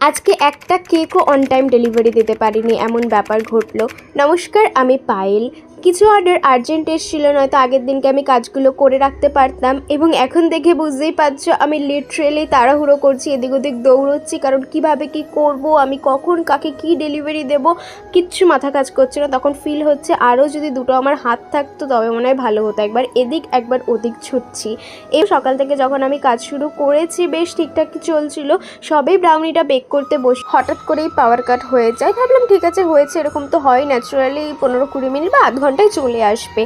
আজকে একটা কেকও on time delivery দিতে পারিনি, এমন ব্যাপার ঘটলো। নমস্কার, আমি পায়েল। কিছু অর্ডার আর্জেন্ট এসেছিল, নয়তো আগের দিনকে আমি কাজগুলো করে রাখতে পারতাম। এবং এখন দেখে বুঝতেই পারছো আমি লিটারেলি তাড়াহুড়ো করছি, এদিক ওদিক দৌড়চ্ছি, কারণ কিভাবে কি করব, আমি কখন কাকে কি ডেলিভারি দেব কিচ্ছু মাথা কাজ করছে না। তখন ফিল হচ্ছে আরও যদি দুটো আমার হাত থাকতো তবে মনে হয় ভালো হতো। একবার এদিক একবার ওদিক ছুটছি। এই সকাল থেকে যখন আমি কাজ শুরু করেছি বেশ ঠিকঠাক চলছিল, সবেই ব্রাউনিটা বেক করতে বসে হঠাৎ করেই পাওয়ার কাট হয়ে যায়। ভাবলাম ঠিক আছে, হয়েছে, এরকম তো হয়, ন্যাচারালি 15-20 মিনিট বা আধ ঘন্টায় চলে আসবে।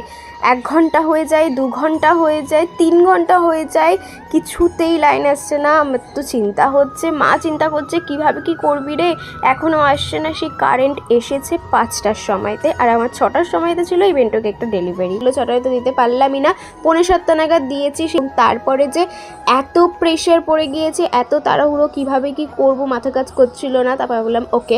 1 ঘন্টা হয়ে যায়, 2 ঘন্টা হয়ে যায়, 3 ঘন্টা হয়ে যায়, কিছুতেই লাইন আসছে না। আমার তো চিন্তা হচ্ছে, মা চিন্তা করছে কিভাবে কি করবি রে, এখনও আসছে না। সেই কারেন্ট এসেছে 5টার সময়তে, আর আমার 6টার সময়তে ছিল এই বেন্টো কেকটা ডেলিভারি। 6টায় তো দিতে পারলামই না, 6:45 নাগাদ দিয়েছি। তারপরে যে এত প্রেশার পড়ে গিয়েছে, এত তাড়াহুড়ো, কিভাবে কি করব মাথা কাজ করছিল না। তারপর বললাম ওকে,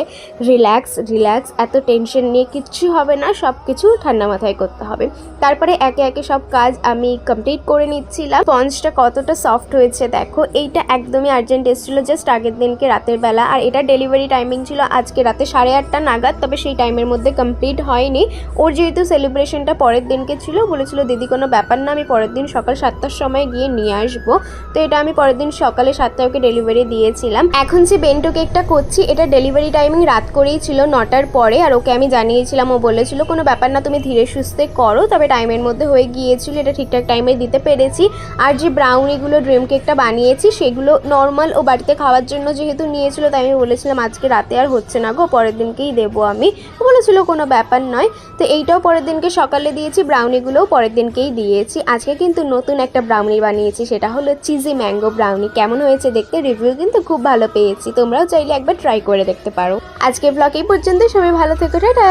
রিল্যাক্স, এত টেনশন নিয়ে কিচ্ছু হবে না, সব কিছু ঠান্ডা মাথায় করতে হবে। তারপরে একে একে সব কাজ আমি কমপ্লিট করে নিচ্ছিলাম। স্পঞ্জটা কতটা সফট হয়েছে দেখো। এইটা একদমই আর্জেন্ট এসেছিলো জাস্ট আগের দিনকে রাতের বেলা, আর এটা ডেলিভারি টাইমিং ছিল আজকে রাতে 8:30 নাগাদ। তবে সেই টাইমের মধ্যে কমপ্লিট হয়নি। ওর যেহেতু সেলিব্রেশনটা পরের দিনকে ছিল, বলেছিল দিদি কোনো ব্যাপার না, আমি পরের দিন সকাল 7টার সময় গিয়ে নিয়ে আসবো। তো এটা আমি পরের দিন সকালে 7টায় ওকে ডেলিভারি দিয়েছিলাম। এখন যে বেন্টো কেকটা করছি এটা ডেলিভারি টাইমিং রাত করেই ছিল, 9টার পরে। আর ওকে আমি জানিয়েছিলাম, ও বলেছিল কোনো ব্যাপার না, তুমি ধীরে সুস্থে করো। তবে টাইমের মধ্যে হয়ে গিয়েছিল, এটা ঠিকঠাক টাইমে দিতে পেরেছি। আর যে ব্রাউনিগুলো ড্রিম কেকটা বানিয়েছি সেগুলো নর্মাল ও বাড়িতে খাওয়ার জন্য যেহেতু নিয়েছিল, তাই আমি বলেছিলাম আজকে রাতে আর হচ্ছে না গো, পরের দিনকেই দেবো আমি। ও বলেছিল কোনো ব্যাপার নয়। তো এইটাও পরের দিনকে সকালে দিয়েছি, ব্রাউনিগুলোও পরের দিনকেই দিয়েছি। আজকে কিন্তু নতুন একটা ব্রাউনি বানিয়েছি, সেটা হলো চিজি ম্যাঙ্গো ব্রাউনি। কেমন হয়েছে দেখতে, রিভিউ কিন্তু খুব ভালো পেয়েছি। তোমরাও চাইলে একবার ট্রাই করে দেখতে পারো। আজকের ব্লগ এই পর্যন্ত, সবাই ভালো থেকো, টাটা।